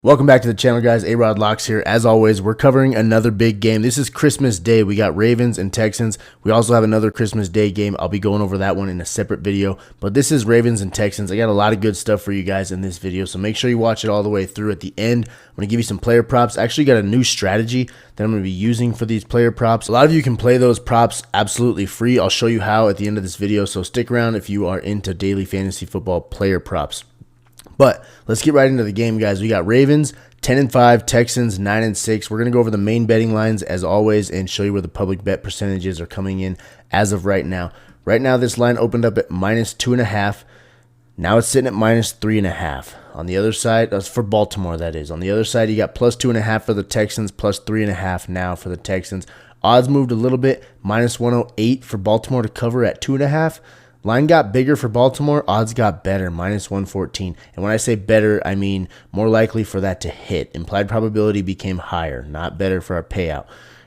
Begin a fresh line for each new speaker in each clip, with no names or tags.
Welcome back to the channel, guys. A-Rod Locks here. As always, we're covering another big game. This is Christmas Day. We got Ravens and Texans. We also have another Christmas Day game. I'll be going over that one in a separate video. But this is Ravens and Texans. I got a lot of good stuff for you guys in this video, so make sure you watch it all the way through. At the end, I'm going to give you some player props. I actually got a new strategy that I'm going to be using for these player props. A lot of you can play those props absolutely free. I'll show you how at the end of this video, so stick around if you are into daily fantasy football player props. But let's get right into the game, guys. We got Ravens 10-5, Texans 9-6. We're going to go over the main betting lines as always and show you where the public bet percentages are coming in as of right now. Right now, this line opened up at -2.5. Now it's sitting at -3.5. On the other side, that's for Baltimore, that is. On the other side, you got +2.5 for the Texans, +3.5 now for the Texans. Odds moved a little bit, -108 for Baltimore to cover at 2.5. Line got bigger for Baltimore, odds got better, -114. And when I say better, I mean more likely for that to hit. Implied probability became higher, not better for our payout.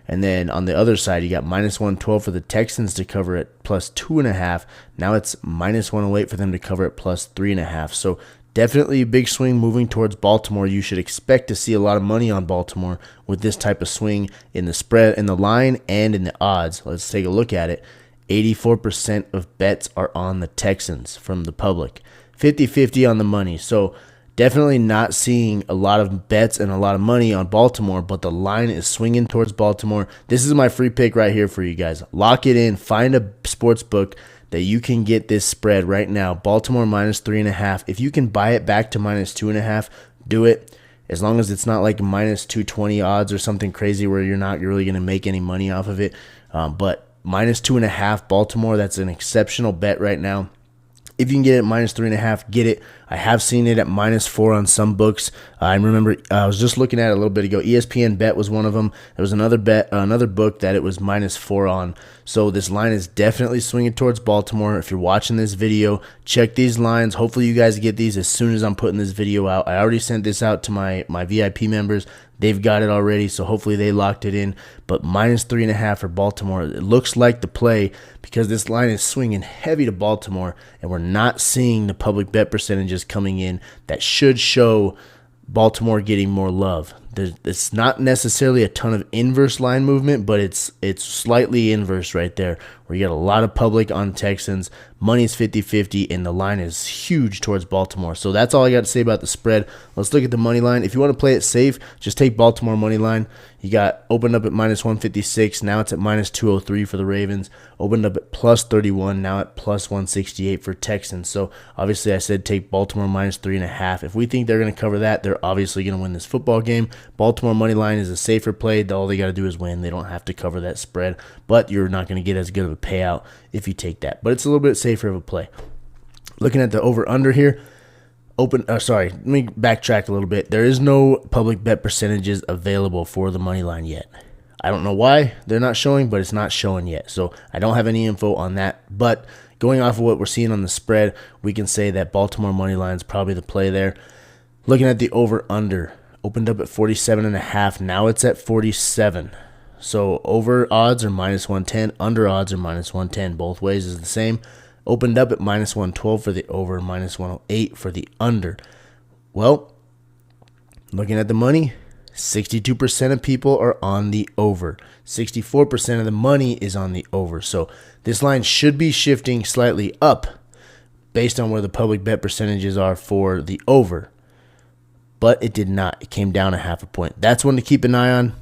And then on the other side, you got -112 for the Texans to cover at +2.5. Now it's -108 for them to cover at +3.5. So definitely a big swing moving towards Baltimore. You should expect to see a lot of money on Baltimore with this type of swing in the spread, in the line, and in the odds. Let's take a look at it. 84% of bets are on the Texans from the public. 50-50 on the money. So definitely not seeing a lot of bets and a lot of money on Baltimore, but the line is swinging towards Baltimore. This is my free pick right here for you guys. Lock it in. Find a sports book that you can get this spread right now. Baltimore -3.5. If you can buy it back to -2.5, do it. As long as it's not like -220 odds or something crazy where you're not really going to make any money off of it. But -2.5 Baltimore, that's an exceptional bet right now. If you can get it at -3.5, get it. I have seen it at -4 on some books. I remember I was just looking at it a little bit ago. ESPN Bet was one of them. There was another book that it was -4 on. So this line is definitely swinging towards Baltimore. If you're watching this video, check these lines. Hopefully you guys get these as soon as I'm putting this video out. I already sent this out to my VIP members. They've got it already, so hopefully they locked it in. But -3.5 for Baltimore. It looks like the play because this line is swinging heavy to Baltimore, and we're not seeing the public bet percentages coming in that should show Baltimore getting more love. It's not necessarily a ton of inverse line movement, but it's slightly inverse right there, where you got a lot of public on Texans. Money's 50-50, and the line is huge towards Baltimore. So that's all I got to say about the spread. Let's look at the money line. If you want to play it safe, just take Baltimore money line. You got opened up at -156. Now it's at -203 for the Ravens. Opened up at +31. Now at +168 for Texans. So obviously I said take Baltimore -3.5. If we think they're going to cover that, they're obviously going to win this football game. Baltimore money line is a safer play. All they got to do is win. They don't have to cover that spread, but you're not going to get as good of a payout if you take that. But it's a little bit safer of a play. Looking at the over-under here, let me backtrack a little bit. There is no public bet percentages available for the money line yet. I don't know why they're not showing, but it's not showing yet. So I don't have any info on that. But going off of what we're seeing on the spread, we can say that Baltimore money line is probably the play there. Looking at the over-under, opened up at 47.5. Now it's at 47. So over odds are -110. Under odds are -110. Both ways is the same. Opened up at -112 for the over, -108 for the under. Well, looking at the money, 62% of people are on the over. 64% of the money is on the over. So this line should be shifting slightly up based on where the public bet percentages are for the over. But it did not. It came down 0.5 point. That's one to keep an eye on.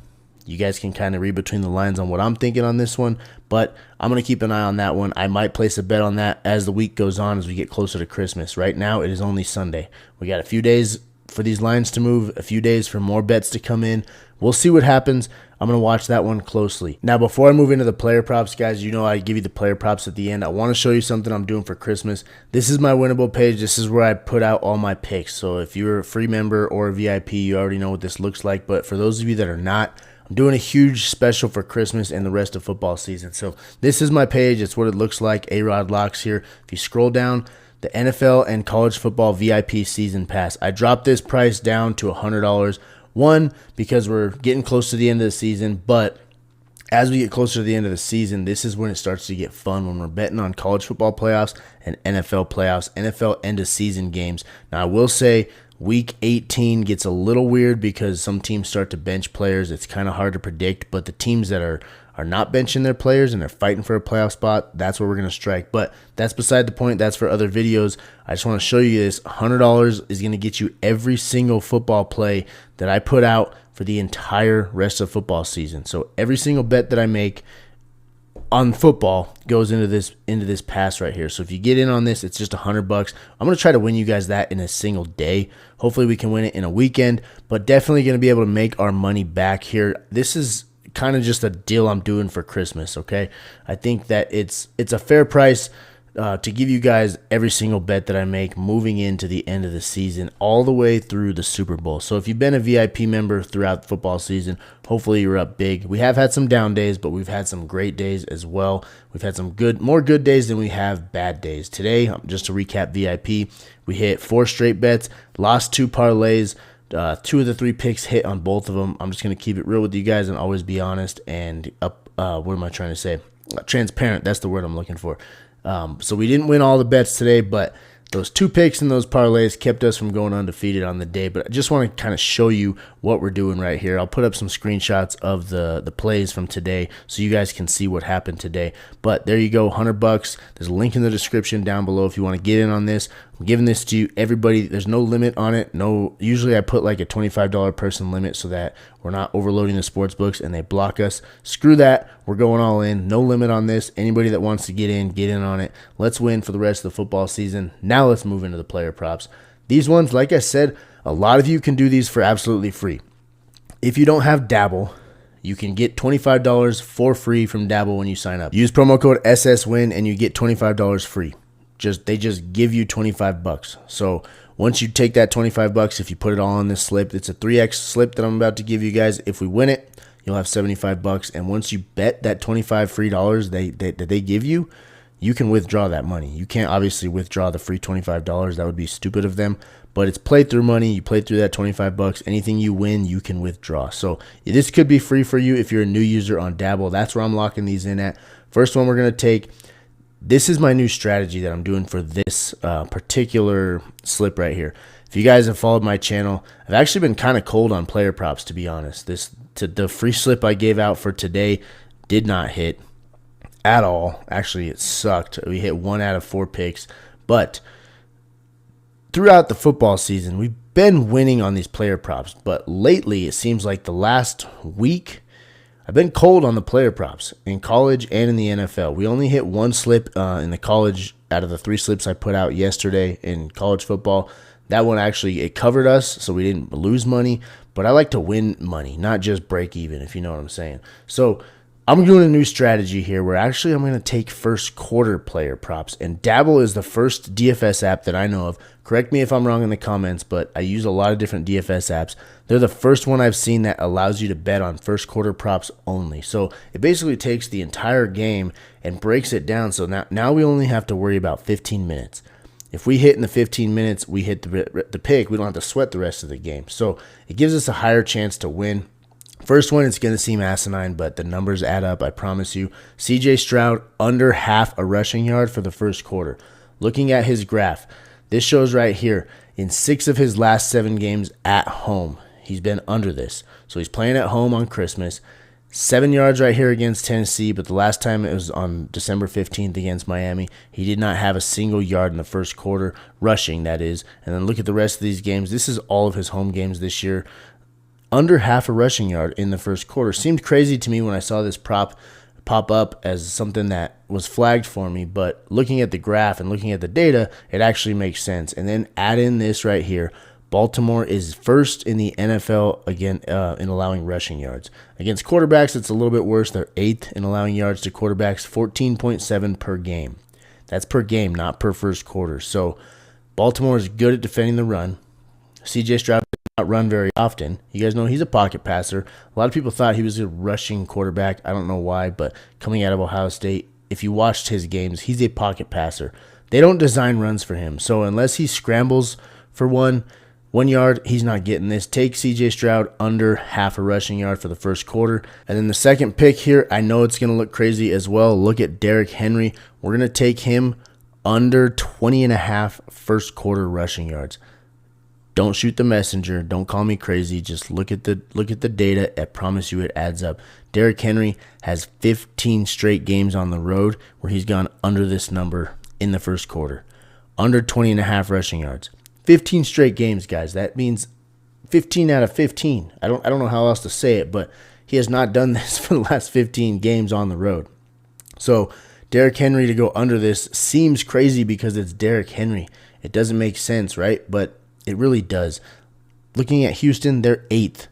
You guys can kind of read between the lines on what I'm thinking on this one, but I'm going to keep an eye on that one. I might place a bet on that as the week goes on, as we get closer to Christmas. Right now, it is only Sunday. We got a few days for these lines to move, a few days for more bets to come in. We'll see what happens. I'm going to watch that one closely. Now, before I move into the player props, guys, you know I give you the player props at the end. I want to show you something I'm doing for Christmas. This is my winnable page. This is where I put out all my picks. So if you're a free member or a VIP, you already know what this looks like. But for those of you that are not, I'm doing a huge special for Christmas and the rest of football season. So this is my page. It's what it looks like. A-Rod Locks here. If you scroll down, the NFL and college football VIP season pass. I dropped this price down to $100. One, because we're getting close to the end of the season, but as we get closer to the end of the season, this is when it starts to get fun, when we're betting on college football playoffs and NFL playoffs, NFL end of season games. Now, I will say Week 18 gets a little weird because some teams start to bench players. It's kind of hard to predict, but the teams that are not benching their players and they're fighting for a playoff spot, that's where we're going to strike. But that's beside the point. That's for other videos. I just want to show you this. $100 is going to get you every single football play that I put out for the entire rest of football season. So every single bet that I make on football goes into this pass right here. So if you get in on this, it's just $100. I'm going to try to win you guys that in a single day. Hopefully we can win it in a weekend, but definitely going to be able to make our money back here. This is kind of just a deal I'm doing for Christmas, okay? I think that it's a fair price to give you guys every single bet that I make moving into the end of the season all the way through the Super Bowl. So if you've been a VIP member throughout the football season, hopefully you're up big. We have had some down days, but we've had some great days as well. We've had some more good days than we have bad days. Today, just to recap VIP, we hit 4 straight bets, lost 2 parlays, 2 of the 3 picks hit on both of them. I'm just going to keep it real with you guys and always be honest and what am I trying to say? Transparent, that's the word I'm looking for. So we didn't win all the bets today, but those 2 picks and those parlays kept us from going undefeated on the day. But I just want to kind of show you what we're doing right here. I'll put up some screenshots of the plays from today so you guys can see what happened today. But there you go, $100. There's a link in the description down below if you want to get in on this. I'm giving this to you, everybody. There's no limit on it. Usually I put like a $25 person limit so that we're not overloading the sports books and they block us. Screw that. We're going all in. No limit on this. Anybody that wants to get in on it. Let's win for the rest of the football season. Now let's move into the player props. These ones, like I said, a lot of you can do these for absolutely free. If you don't have Dabble, you can get $25 for free from Dabble when you sign up. Use promo code SSWIN and you get $25 free. They just give you $25. So once you take that $25, if you put it all on this slip, it's a 3x slip that I'm about to give you guys. If we win it, you'll have $75. And once you bet that $25 free dollars that they give you, you can withdraw that money. You can't obviously withdraw the free $25. That would be stupid of them. But it's play through money. You play through that $25. Anything you win, you can withdraw. So this could be free for you if you're a new user on Dabble. That's where I'm locking these in at. First one we're going to take. This is my new strategy that I'm doing for this particular slip right here. If you guys have followed my channel, I've actually been kind of cold on player props, to be honest. The free slip I gave out for today did not hit at all. Actually, it sucked. We hit 1 out of 4 picks. But throughout the football season, we've been winning on these player props. But lately, it seems like the last week, I've been cold on the player props in college and in the NFL. We only hit 1 slip in the college out of the 3 slips I put out yesterday in college football. That one actually, it covered us, so we didn't lose money. But I like to win money, not just break even, if you know what I'm saying. So I'm doing a new strategy here where actually I'm going to take first quarter player props. And Dabble is the first DFS app that I know of. Correct me if I'm wrong in the comments, but I use a lot of different DFS apps. They're the first one I've seen that allows you to bet on first quarter props only. So it basically takes the entire game and breaks it down. So now we only have to worry about 15 minutes. If we hit in the 15 minutes, we hit the pick. We don't have to sweat the rest of the game. So it gives us a higher chance to win. First one, it's going to seem asinine, but the numbers add up, I promise you. CJ Stroud, under half a rushing yard for the first quarter. Looking at his graph, this shows right here, in 6 of his last 7 games at home, he's been under this. So he's playing at home on Christmas. 7 yards right here against Tennessee, but the last time it was on December 15th against Miami. He did not have a single yard in the first quarter, rushing, that is. And then look at the rest of these games. This is all of his home games this year. Under half a rushing yard in the first quarter. Seemed crazy to me when I saw this prop pop up as something that was flagged for me, but looking at the graph and looking at the data, it actually makes sense. And then add in this right here. Baltimore is first in the NFL again in allowing rushing yards. Against quarterbacks, it's a little bit worse. They're 8th in allowing yards to quarterbacks, 14.7 per game. That's per game, not per first quarter. So Baltimore is good at defending the run. CJ Stroud does not run very often. You guys know he's a pocket passer. A lot of people thought he was a rushing quarterback. I don't know why, but coming out of Ohio State, if you watched his games, he's a pocket passer. They don't design runs for him. So unless he scrambles for 1 yard, he's not getting this. Take CJ Stroud under half a rushing yard for the first quarter. And then the second pick here, I know it's going to look crazy as well. Look at Derrick Henry. We're going to take him under 20.5 first quarter rushing yards. Don't shoot the messenger. Don't call me crazy. Just look at the data. I promise you it adds up. Derrick Henry has 15 straight games on the road where he's gone under this number in the first quarter. Under 20.5 rushing yards. 15 straight games, guys. That means 15 out of 15. I don't know how else to say it, but he has not done this for the last 15 games on the road. So Derrick Henry to go under this seems crazy because it's Derrick Henry. It doesn't make sense, right? But it really does. Looking at Houston, they're 8th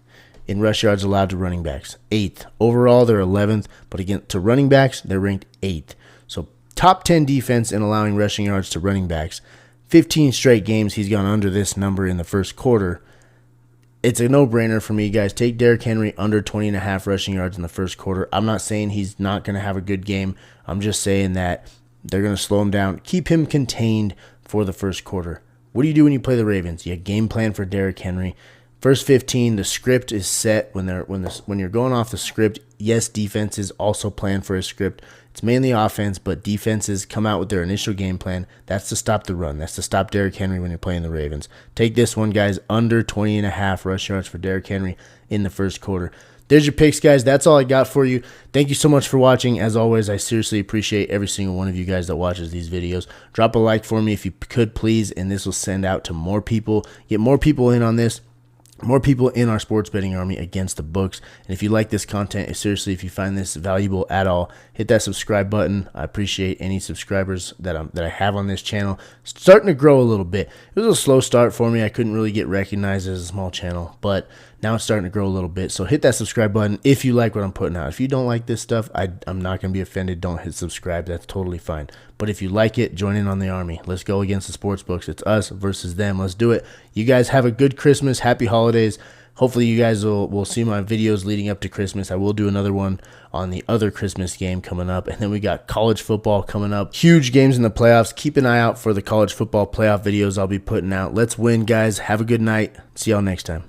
in rush yards allowed to running backs. 8th. Overall, they're 11th. But again, to running backs, they're ranked 8th. So top 10 defense in allowing rushing yards to running backs. 15 straight games he's gone under this number in the first quarter. It's a no-brainer for me, guys. Take Derrick Henry under 20.5 rushing yards in the first quarter. I'm not saying he's not going to have a good game. I'm just saying that they're going to slow him down. Keep him contained for the first quarter. What do you do when you play the Ravens? You game plan for Derrick Henry. First 15, the script is set. When you're going off the script, yes, defenses also plan for a script. It's mainly offense, but defenses come out with their initial game plan. That's to stop the run. That's to stop Derrick Henry when you're playing the Ravens. Take this one, guys, under 20.5 rush yards for Derrick Henry in the first quarter. There's your picks, guys. That's all I got for you. Thank you so much for watching. As always, I seriously appreciate every single one of you guys that watches these videos. Drop a like for me if you could, please, and this will send out to more people. Get more people in on this. More people in our sports betting army against the books. And if you like this content, seriously, if you find this valuable at all, hit that subscribe button. I appreciate any subscribers that I have on this channel. It's starting to grow a little bit. It was a slow start for me. I couldn't really get recognized as a small channel, but now it's starting to grow a little bit. So hit that subscribe button if you like what I'm putting out. If you don't like this stuff, I'm not going to be offended. Don't hit subscribe. That's totally fine. But if you like it, join in on the army. Let's go against the sports books. It's us versus them. Let's do it. You guys have a good Christmas. Happy holidays. Hopefully you guys will see my videos leading up to Christmas. I will do another one on the other Christmas game coming up. And then we got college football coming up. Huge games in the playoffs. Keep an eye out for the college football playoff videos I'll be putting out. Let's win, guys. Have a good night. See y'all next time.